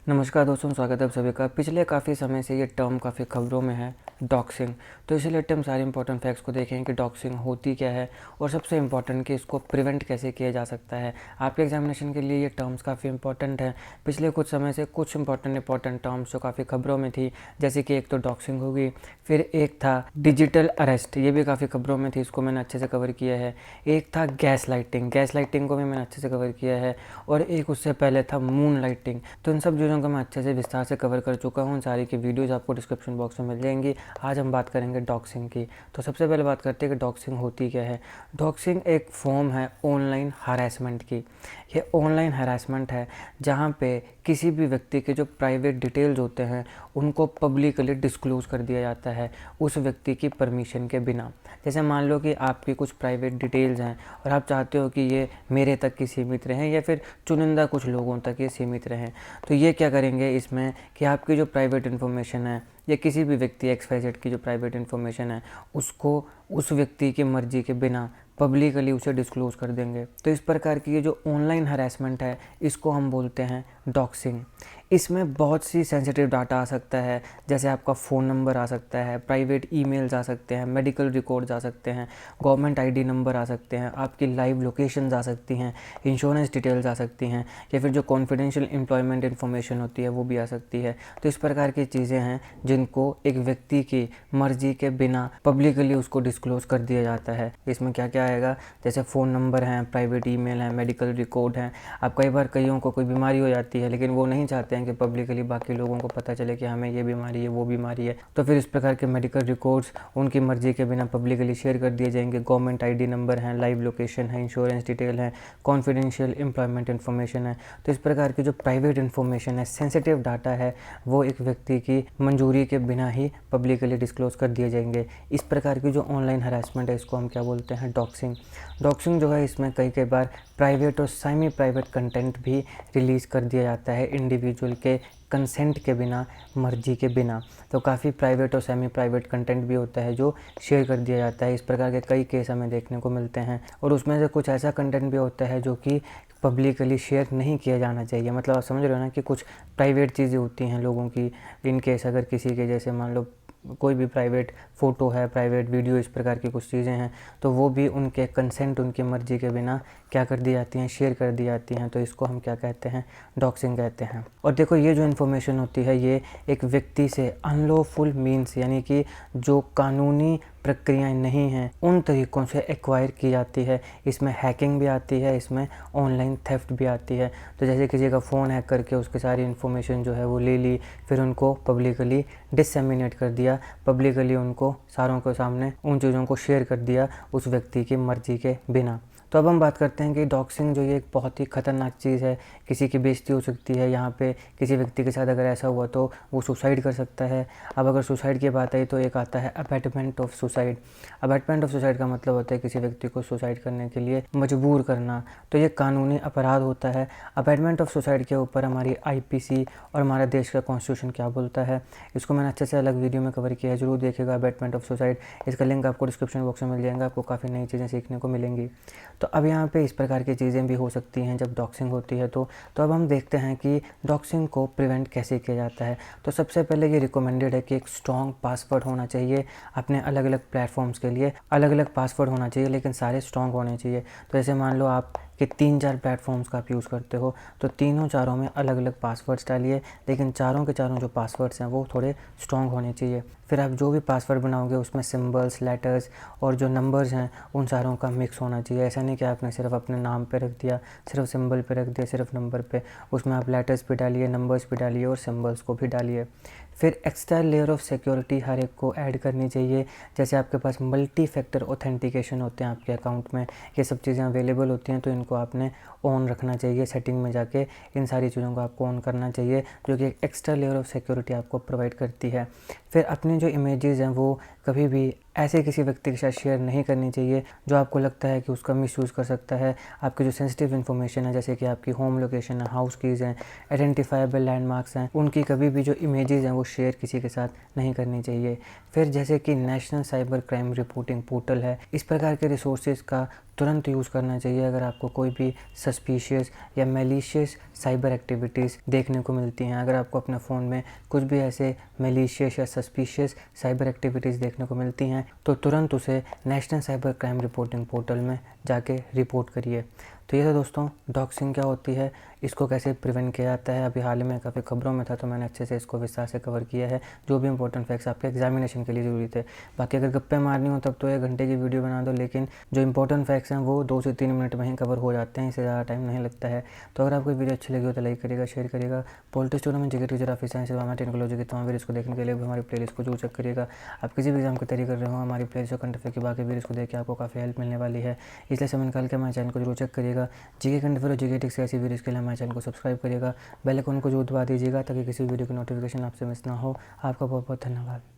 नमस्कार दोस्तों, स्वागत है आप सभी का। पिछले काफ़ी समय से ये टर्म काफ़ी खबरों में है, डॉक्सिंग। तो इसीलिए हम सारे इंपॉर्टेंट फैक्ट्स को देखें कि डॉक्सिंग होती क्या है और सबसे इंपॉर्टेंट कि इसको प्रिवेंट कैसे किया जा सकता है। आपके एग्जामिनेशन के लिए ये टर्म्स काफ़ी इंपॉर्टेंट है। पिछले कुछ समय से कुछ इंपॉर्टेंट टर्म्स जो काफ़ी खबरों में थी, जैसे कि एक तो डॉक्सिंग होगी, फिर एक था डिजिटल अरेस्ट, ये भी काफ़ी खबरों में थी, इसको मैंने अच्छे से कवर किया है। एक था गैस लाइटिंग को भी मैंने अच्छे से कवर किया है। और एक उससे पहले था मून लाइटिंग। तो इन सब चीज़ों को मैं अच्छे से विस्तार से कवर कर चुका हूँ। सारी की वीडियोज़ आपको डिस्क्रिप्शन बॉक्स में मिल जाएंगी। आज हम बात करेंगे डॉक्सिंग की। तो सबसे पहले बात करते हैं कि डॉक्सिंग होती क्या है। डॉक्सिंग एक फॉर्म है ऑनलाइन हरासमेंट की। ये ऑनलाइन हरासमेंट है जहाँ पे किसी भी व्यक्ति के जो प्राइवेट डिटेल्स होते हैं उनको पब्लिकली डिस्क्लोज कर दिया जाता है उस व्यक्ति की परमिशन के बिना। जैसे मान लो कि आपकी कुछ प्राइवेट डिटेल्स हैं और आप चाहते हो कि ये मेरे तक ही सीमित रहें या फिर चुनिंदा कुछ लोगों तक ये सीमित रहें। तो ये क्या करेंगे इसमें कि आपकी जो प्राइवेट इन्फॉर्मेशन है या किसी भी व्यक्ति XYZ की जो प्राइवेट इन्फॉर्मेशन है उसको उस व्यक्ति की मर्जी के बिना पब्लिकली उसे डिस्क्लोज कर देंगे। तो इस प्रकार की ये जो ऑनलाइन हरासमेंट है इसको हम बोलते हैं डॉक्सिंग। इसमें बहुत सी सेंसिटिव डाटा आ सकता है, जैसे आपका फ़ोन नंबर आ सकता है, प्राइवेट ईमेल्स आ सकते हैं, मेडिकल रिकॉर्ड्स आ सकते हैं, गवर्नमेंट ID नंबर आ सकते हैं, आपकी लाइव लोकेशंस आ सकती हैं, इंश्योरेंस डिटेल्स आ सकती हैं, या फिर जो कॉन्फिडेंशियल एम्प्लॉयमेंट इन्फॉर्मेशन होती है वो भी आ सकती है। तो इस प्रकार की चीज़ें हैं जिनको एक व्यक्ति की मर्जी के बिना पब्लिकली उसको डिस्क्लोज कर दिया जाता है। इसमें क्या क्या आएगा, जैसे फ़ोन नंबर हैं, प्राइवेट ईमेल है, मेडिकल रिकॉर्ड हैं। अब कई बार कईयों को कोई बीमारी हो जाती है लेकिन वो नहीं चाहते हैं कि पब्लिकली बाकी लोगों को पता चले कि हमें ये बीमारी है, वो बीमारी है, तो फिर इस प्रकार के मेडिकल रिकॉर्ड्स उनकी मर्जी के बिना पब्लिकली शेयर कर दिए जाएंगे। गवर्नमेंट ID नंबर हैं, लाइव लोकेशन है, इंश्योरेंस डिटेल है, कॉन्फिडेंशियल एम्प्लॉयमेंट इन्फॉर्मेशन है। तो इस प्रकार की जो प्राइवेट इन्फॉर्मेशन है, सेंसिटिव डाटा है, वो एक व्यक्ति की मंजूरी के बिना ही पब्लिकली डिस्क्लोज कर दिए जाएंगे। इस प्रकार की जो ऑनलाइन हरासमेंट है इसको हम क्या बोलते हैं, डॉक्सिंग। डॉक्सिंग जो है इसमें कई बार प्राइवेट और सेमी प्राइवेट कंटेंट भी रिलीज़ कर दिया जाता है इंडिविजुअल के कंसेंट के बिना, मर्जी के बिना। तो काफ़ी प्राइवेट और सेमी प्राइवेट कंटेंट भी होता है जो शेयर कर दिया जाता है। इस प्रकार के कई केस हमें देखने को मिलते हैं। और उसमें से कुछ ऐसा कंटेंट भी होता है जो कि पब्लिकली शेयर नहीं किया जाना चाहिए। मतलब आप समझ रहे हो ना कि कुछ प्राइवेट चीज़ें होती हैं लोगों की, इन केस अगर किसी के जैसे मान लो कोई भी प्राइवेट फ़ोटो है, प्राइवेट वीडियो, इस प्रकार की कुछ चीज़ें हैं, तो वो भी उनके कंसेंट, उनकी मर्ज़ी के बिना क्या कर दी जाती हैं, शेयर कर दी जाती हैं। तो इसको हम क्या कहते हैं, डॉक्सिंग कहते हैं। और देखो ये जो इन्फॉर्मेशन होती है ये एक व्यक्ति से अनलॉफुल मीन्स यानी कि जो कानूनी प्रक्रियाएं नहीं हैं उन तरीक़ों से एक्वायर की जाती है। इसमें हैकिंग भी आती है, इसमें ऑनलाइन थेफ्ट भी आती है। तो जैसे किसी का फ़ोन हैक करके उसकी सारी इन्फॉर्मेशन जो है वो ले ली, फिर उनको पब्लिकली डिसमिनेट कर दिया, पब्लिकली उनको सारों के सामने उन चीज़ों को शेयर कर दिया उस व्यक्ति की मर्ज़ी के बिना। तो अब हम बात करते हैं कि डॉक्सिंग जो ये एक बहुत ही ख़तरनाक चीज़ है, किसी की बेइज्जती हो सकती है। यहाँ पे किसी व्यक्ति के साथ अगर ऐसा हुआ तो वो सुसाइड कर सकता है। अब अगर सुसाइड की बात आई तो एक आता है abatement of suicide. Abatement of suicide का मतलब होता है किसी व्यक्ति को सुसाइड करने के लिए मजबूर करना। तो ये कानूनी अपराध होता है। अबैटमेंट ऑफ सुसाइड के ऊपर हमारी IPC और हमारा देश का कॉन्स्टिट्यूशन क्या बोलता है, इसको मैंने अच्छे से अलग वीडियो में कवर किया है, ज़रूर देखिएगा अबैटमेंट ऑफ सुसाइड। इसका लिंक आपको डिस्क्रिप्शन बॉक्स में मिल जाएगा, आपको काफ़ी नई चीज़ें सीखने को मिलेंगी। तो अब यहाँ पे इस प्रकार की चीज़ें भी हो सकती हैं जब डॉक्सिंग होती है। तो अब हम देखते हैं कि डॉक्सिंग को प्रिवेंट कैसे किया जाता है। तो सबसे पहले ये रिकमेंडेड है कि एक स्ट्रॉन्ग पासवर्ड होना चाहिए। अपने अलग अलग प्लेटफॉर्म्स के लिए अलग अलग पासवर्ड होना चाहिए, लेकिन सारे स्ट्रॉन्ग होने चाहिए। तो जैसे मान लो आप कि 3-4 प्लेटफॉर्म्स का आप यूज़ करते हो तो तीनों चारों में अलग अलग पासवर्ड्स डालिए, लेकिन चारों के चारों जो पासवर्ड्स हैं वो थोड़े स्ट्रॉन्ग होने चाहिए। फिर आप जो भी पासवर्ड बनाओगे उसमें सिंबल्स, लेटर्स और जो नंबर्स हैं उन सारों का मिक्स होना चाहिए। ऐसा नहीं कि आपने सिर्फ अपने नाम पे रख दिया, सिर्फ सिंबल पे रख दिया, सिर्फ नंबर पे। उसमें आप लेटर्स भी डालिए, नंबर्स भी डालिए और सिंबल्स को भी डालिए। फिर एक्स्ट्रा लेयर ऑफ सिक्योरिटी हर एक को ऐड करनी चाहिए। जैसे आपके पास मल्टी फैक्टर ऑथेंटिकेशन होते हैं आपके अकाउंट में, ये सब चीज़ें अवेलेबल होती हैं, तो इनको आपने ऑन रखना चाहिए। सेटिंग में जाके इन सारी चीज़ों को आपको ऑन करना चाहिए, जो कि एक एक्स्ट्रा लेयर ऑफ सिक्योरिटी आपको प्रोवाइड करती है। फिर अपनी जो इमेजेस हैं वो कभी भी ऐसे किसी व्यक्ति के साथ शेयर नहीं करनी चाहिए जो आपको लगता है कि उसका मिसयूज़ कर सकता है। आपकी जो सेंसिटिव इन्फॉर्मेशन है, जैसे कि आपकी होम लोकेशन है, हाउस कीज़ हैं, आइडेंटिफाइबल लैंडमार्क्स हैं, उनकी कभी भी जो इमेजेस हैं वो शेयर किसी के साथ नहीं करनी चाहिए। फिर जैसे कि national cyber crime reporting portal है, इस प्रकार के रिसोर्सेज का तुरंत यूज़ करना चाहिए अगर आपको कोई भी सस्पिशियस या मैलिशियस साइबर एक्टिविटीज़ देखने को मिलती हैं। अगर आपको अपने फ़ोन में कुछ भी ऐसे मैलिशियस या सस्पिशियस साइबर एक्टिविटीज़ देखने को मिलती हैं तो तुरंत उसे national cyber crime reporting portal में जाके रिपोर्ट करिए। तो ये था दोस्तों, डॉक्सिंग क्या होती है, इसको कैसे प्रिवेंट किया जाता है। अभी हाल में काफ़ी खबरों में था तो मैंने अच्छे से इसको विस्तार से कवर किया है। जो भी इंपॉर्टेंट फैक्ट्स आपके एग्जामिनेशन के लिए ज़रूरी थे। बाकी अगर गप्पे मारनी हो तब तो 1 घंटे की वीडियो बना दो, लेकिन जो इंपॉर्टेंट फैक्ट्स हैं वो 2 से 3 मिनट में ही कवर हो जाते हैं, इससे ज़्यादा टाइम नहीं लगता है। तो अगर आपको वीडियो अच्छी लगी हो तो लाइक करिएगा, शेयर करिएगा। Politics tournament GK teacher office science technology के तमाम वीडियोज़ को देखने के लिए भी हमारी प्लेलिस्ट को जरूर चेक करिएगा। आप किसी भी एग्जाम की तैयारी कर रहे हो, हमारी प्लेलिस्ट और कंटेंट की बाकी वीडियोज़ को देख के आपको काफ़ी हेल्प मिलने वाली है। इसलिए समय निकाल के हमारे चैनल को जरूर चेक करिएगा। जीके कंटेंट और जीके टिक्स ऐसी वीडियोज़ के लिए हमारे चैनल को सब्सक्राइब करिएगा, बेल आइकन को जरूर दबा दीजिएगा ताकि किसी वीडियो की नोटिफिकेशन आपसे मिस ना हो। आपका बहुत बहुत धन्यवाद।